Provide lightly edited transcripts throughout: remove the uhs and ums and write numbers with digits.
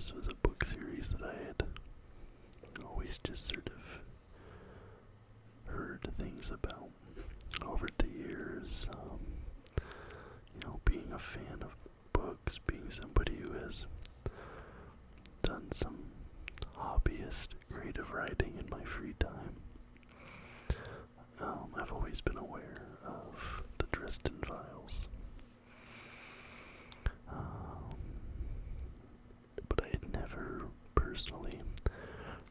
this was a book series that I had always just sort of heard things about over the years. Being a fan of books, being somebody who has done some hobbyist creative writing in my free time. I've always been aware of the Dresden Files. But I had never personally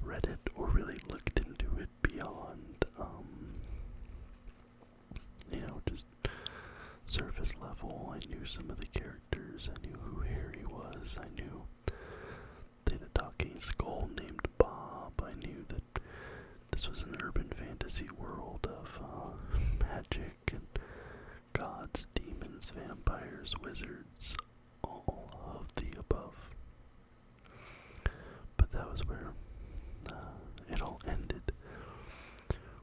read it or really looked into it beyond, just surface level. I knew some of the characters, I knew who Harry was, I knew they had a talking skull named Bob, I knew that this was an urban fantasy world of magic and gods, demons, vampires, wizards, all of the above. But that was where it all ended,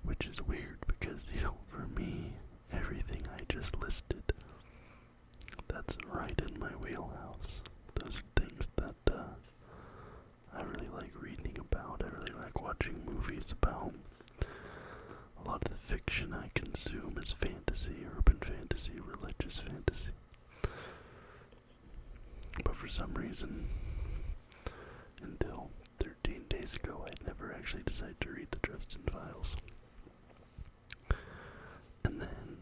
which is weird because, for me, everything I just listed, that's right in my wheelhouse. Those are things that I really like reading about, I really like watching movies about. A lot of the fiction I consume is fantasy, urban fantasy, religious fantasy. But for some reason, until 13 days ago, I'd never actually decided to read the Dresden Files. And then,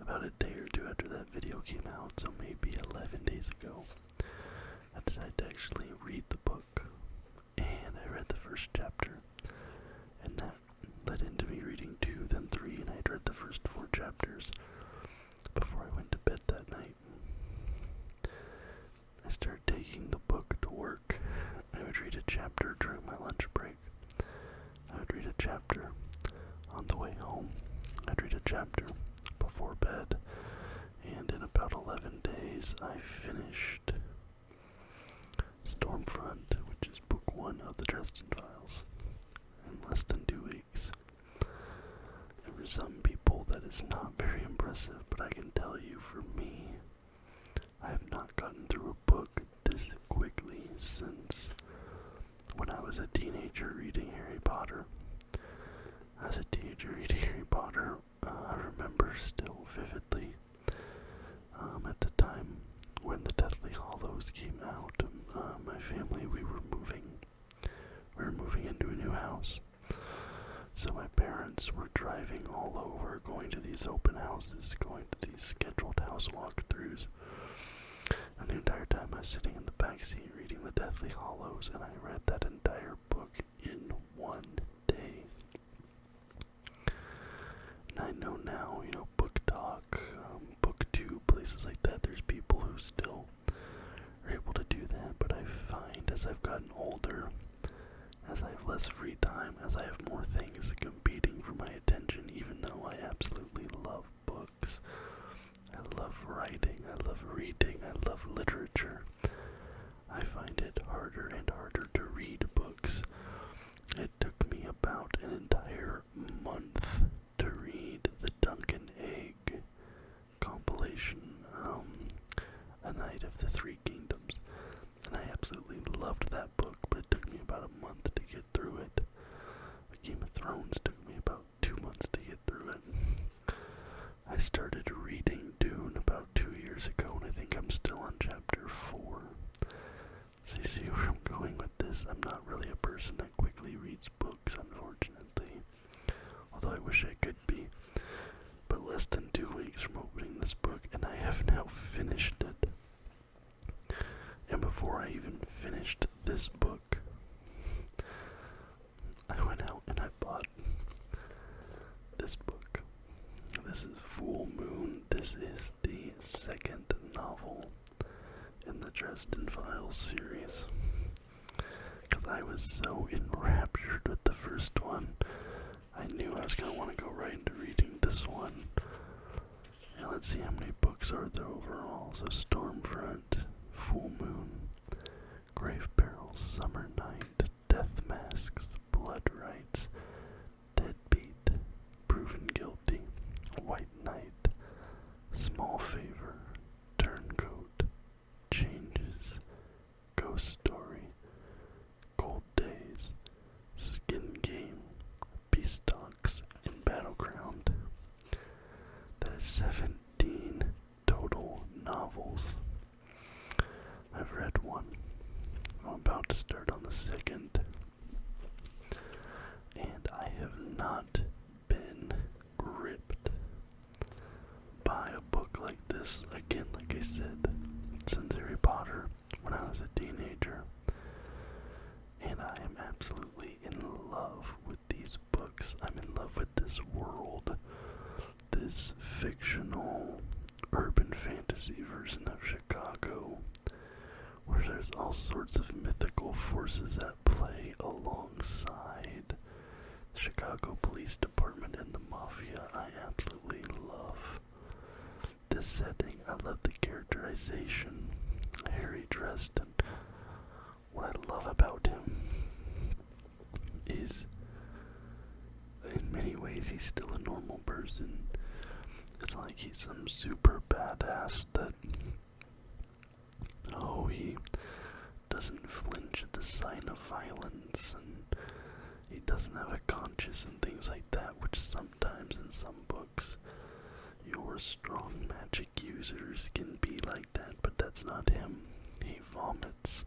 about a day or two after that video came out, so maybe 11 days ago, I decided to actually read the book. And I read the first chapter, and that led into me reading 2, then 3, and I'd read the first 4 chapters before I went to bed that night. I started taking the book to work. I would read a chapter during my lunch break. I would read a chapter on the way home. I'd read a chapter before bed. And in about 11 days, I finished Stormfront, which is book 1 of the Dresden Files, in less than 2 weeks. And for some people, that is not very impressive, but I can tell you, for me, I have not gotten through a book this quickly since when I was a teenager reading Harry Potter. As a teenager reading Harry Potter, I remember still vividly, at the time when the Deathly Hallows came out, my family, we were moving into a new house. So my parents were driving all over, going to these open houses, going to these scheduled house walkthroughs. And the entire time I was sitting in the backseat reading the Deathly Hallows, and I read that entire book in one day. And I know now, Book Talk, BookTube, places like that, there's people who still are able to do that, but I find as I've gotten older, as I have less free time, as I have more things competing for my attention, even though I absolutely love books, I love writing, I love reading, I love literature, I find it harder and harder to read books. It took me about an entire month to read the Duncan Egg compilation, A Night of the Three Kingdoms, and I absolutely loved that book, but it took me about a month to get through it. Game of Thrones took me about 2 months to get through it. I started reading Dune about 2 years ago, and I think I'm still on chapter 4. So you see where I'm going with this? I'm not really a person that quickly reads books, unfortunately. Although I wish I could be. But less than 2 weeks from opening this book, and I have now finished it. And before I even finished this book, I went out and I bought this book. This is Full Moon. This is the second novel in the Dresden Files series. Because I was so enraptured with the first one, I knew I was going to want to go right into reading this one. And let's see how many books are there overall. So Stormfront, Full Moon, Grave Perils, Summer Night, Death Masks, Blood Rites, Deadbeat, Proven Guilty, White Knight, Small Favor, Turncoat, Changes, Ghost Story, I'm about to start on the second. And I have not been gripped by a book like this, again, like I said, since Harry Potter when I was a teenager. And I am absolutely in love with these books. I'm in love with this world, this fictional urban fantasy version of Chicago, where there's all sorts of mythical forces at play alongside the Chicago Police Department and the Mafia. I absolutely love this setting. I love the characterization. Harry Dresden. What I love about him is, in many ways, he's still a normal person. It's like he's some super badass that, he doesn't flinch at the sign of violence, and he doesn't have a conscience and things like that, which sometimes in some books, your strong magic users can be like that, but that's not him. He vomits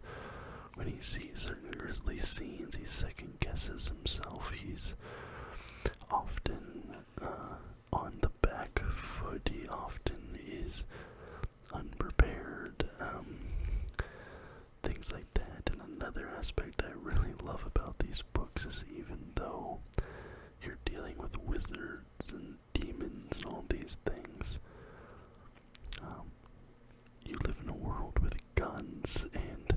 when he sees certain grisly scenes. He second guesses himself. He's often on the back foot. He often is unprepared. Things like that. And another aspect I really love about these books is, even though you're dealing with wizards and demons and all these things, you live in a world with guns and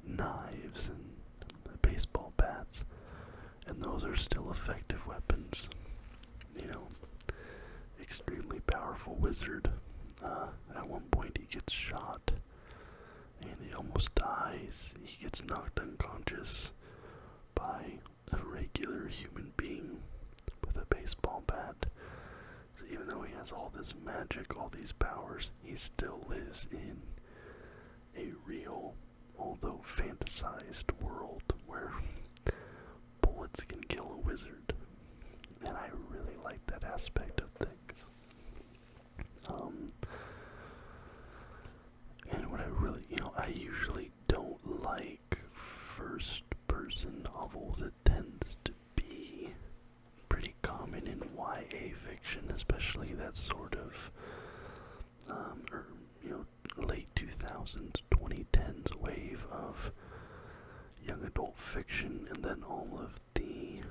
knives and baseball bats, and those are still effective weapons. Extremely powerful wizard. At one point he gets shot and he almost dies. He gets knocked unconscious by a regular human being with a baseball bat. So even though he has all this magic, all these powers, he still lives in a real, although fantasized, world where bullets can kill a wizard. And I really like that aspect of things. And what I really, I usually don't like first-person novels. It tends to be pretty common in YA fiction, especially that sort of, late 2000s, 2010s wave of young adult fiction, and then all of the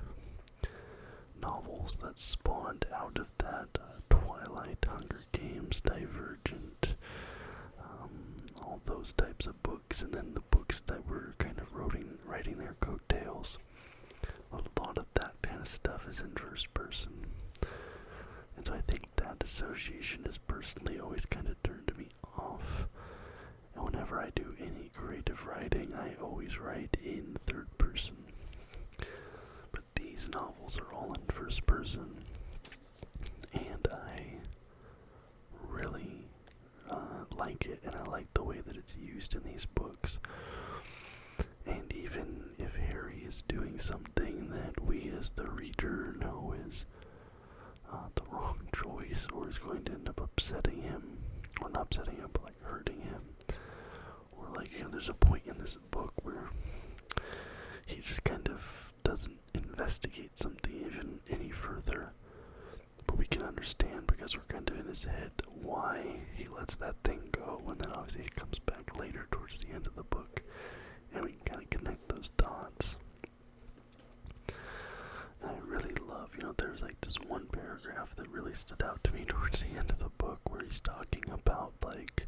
novels that spawned out of that, Twilight, Hunger Games, Divergent, all those types of books, and then the books that were kind of writing their coattails. A lot of that kind of stuff is in first person. And so I think that association has personally always kind of turned me off. And whenever I do any creative writing, I always write in third person. But these novels are all in first person, and I really like it, and I like the way that it's used in these books. And even if Harry is doing something that we as the reader know is the wrong choice, or is going to end up upsetting him, or not upsetting him, but like hurting him, or like, there's a point in this book where he just kind of doesn't investigate something even any further, but we can understand, because we're kind of in his head, why he lets that thing go, and then obviously it comes back later towards the end of the book, and we can kind of connect those dots. And I really love, there's like this one paragraph that really stood out to me towards the end of the book, where he's talking about, like,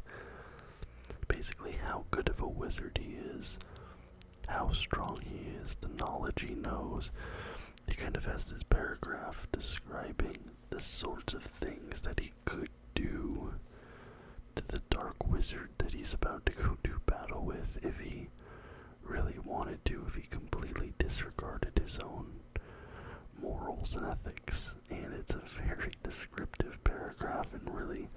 basically how good of a wizard he is, how strong he is, the knowledge he knows. He kind of has this paragraph describing the sorts of things that he could do to the dark wizard that he's about to go do battle with if he really wanted to, if he completely disregarded his own morals and ethics. And it's a very descriptive paragraph, and really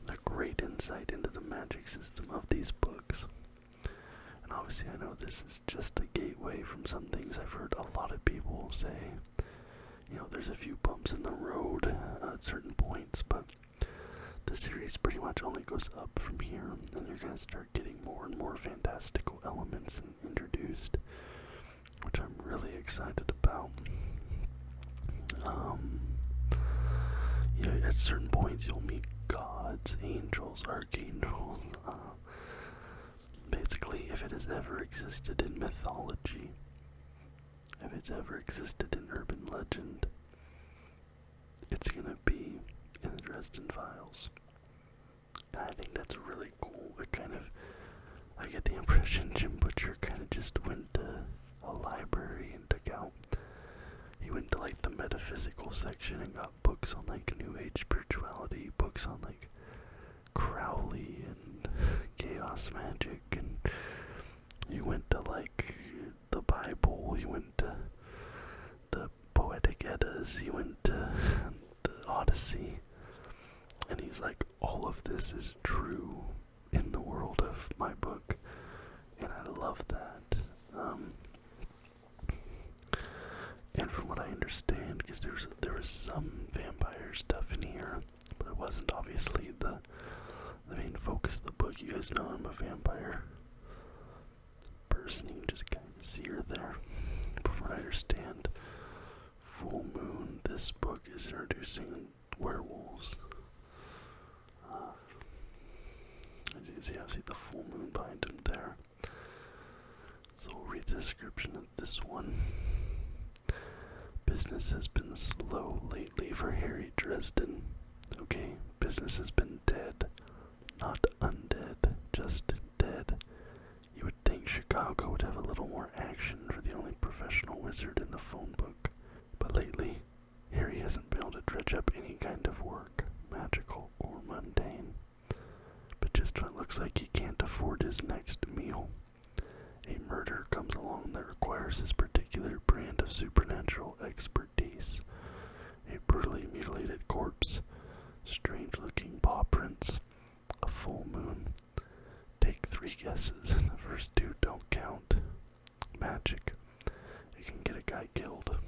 a great insight into the magic system of these books. And obviously I know this is just a gateway from some things I've heard a lot of people say. There's a few bumps in the road at certain points, but the series pretty much only goes up from here, and you're going to start getting more and more fantastical elements excited about. At certain points you'll meet gods, angels, archangels. Basically, if it has ever existed in mythology, if it's ever existed in urban legend, it's gonna be in the Dresden Files. And I think that's really cool. I get the impression Jim Butcher kind of just went to a library and took out. He went to like the metaphysical section and got books on like New Age spirituality, books on like Crowley and chaos magic, and he went to like the Bible, he went to the Poetic Eddas, he went to the Odyssey, and he's like, all of this is true in the world of my book, and I love that. And from what I understand, because there was some vampire stuff in here, but it wasn't obviously the main focus of the book. You guys know I'm a vampire person, you can just kind of see her there. But from what I understand, Full Moon, this book is introducing werewolves. As you can see, I see the full moon behind him there. So we'll read the description of this one. Business has been slow lately for Harry Dresden. Okay, business has been dead. Not undead, just dead. You would think Chicago would have a little more action for the only professional wizard in the phone book. But lately, Harry hasn't been able to dredge up any kind of work, magical or mundane. But just when it looks like he can't afford his next meal, a murder comes along that requires his particular brand of supernatural expertise. A brutally mutilated corpse, strange-looking paw prints, a full moon. Take 3 guesses, and the first 2 don't count. Magic. It can get a guy killed.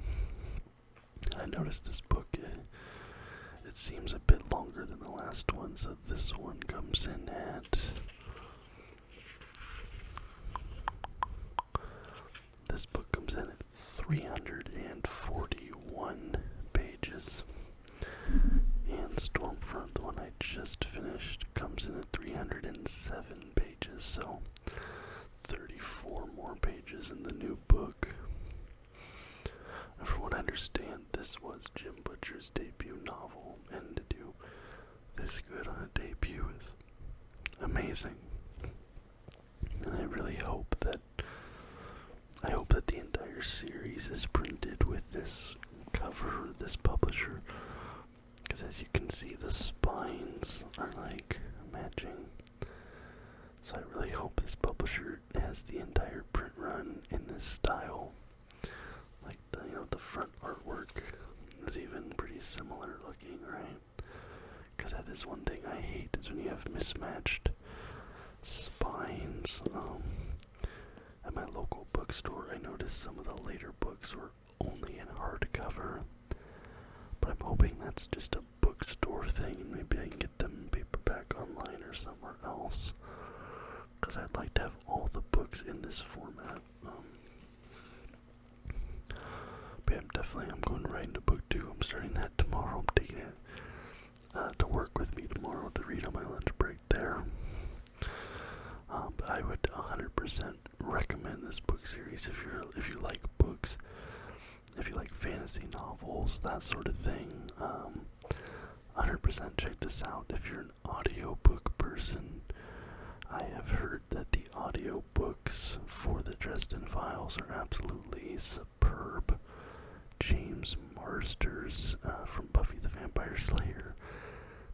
I noticed this book, it seems a bit longer than the last one, so this one comes in at... This book comes in at 341 pages. And Stormfront, the one I just finished, comes in at 307 pages, so 34 more pages in the new book. And from what I understand, this was Jim Butcher's debut novel, and to do this good on a debut is amazing. And I really hope that the entire series is printed with this cover, this publisher, because as you can see, the spines are like matching. So I really hope this publisher has the entire print run in this style. Like the front artwork is even pretty similar looking, right? Because that is one thing I hate, is when you have mismatched spines. At my local bookstore, I noticed some of the later books were only in hardcover, but I'm hoping that's just a bookstore thing. Maybe I can get them in paperback online or somewhere else, because I'd like to have all the books in this format. But yeah, I'm going right into book 2. I'm starting that tomorrow. I'm taking it to work with me tomorrow to read on my lunch break there. But I would 100% recommend this book series if you like books, if you like fantasy novels, that sort of thing. 100% check this out. If you're an audiobook person, I have heard that the audiobooks for the Dresden Files are absolutely superb. James Marsters from Buffy the Vampire Slayer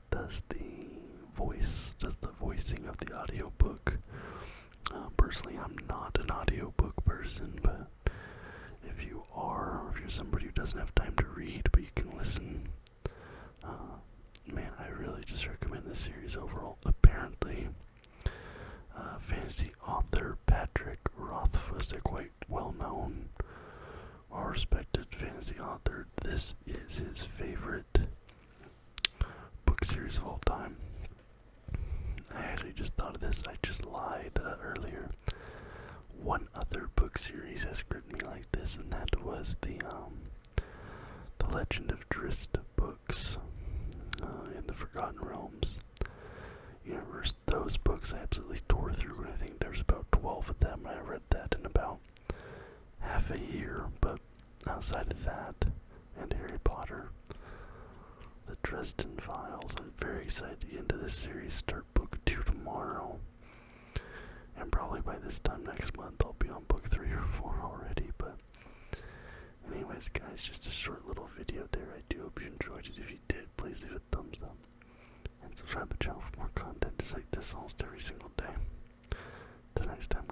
does the voicing of the audiobook. Personally, I'm not an audiobook person, but if you are, or if you're somebody who doesn't have time to read but you can listen, man, I really just recommend this series overall. Apparently, fantasy author Patrick Rothfuss, a quite well-known, well-respected fantasy author, this is his favorite book series of all time. I actually just thought of this. I just lied earlier. one other book series has gripped me like this, and that was the Legend of Dresden books in the Forgotten Realms universe. Those books I absolutely tore through, and I think there's about 12 of them, and I read that in about half a year. But outside of that, and Harry Potter, the Dresden Files, I'm very excited to get into this series. Start book 2 tomorrow, and probably by this time next month I'll be on book 3 or 4 already. But anyways, guys, just a short little video there. I do hope you enjoyed it. If you did, please leave a thumbs up and subscribe to the channel for more content just like this almost every single day. Till next time,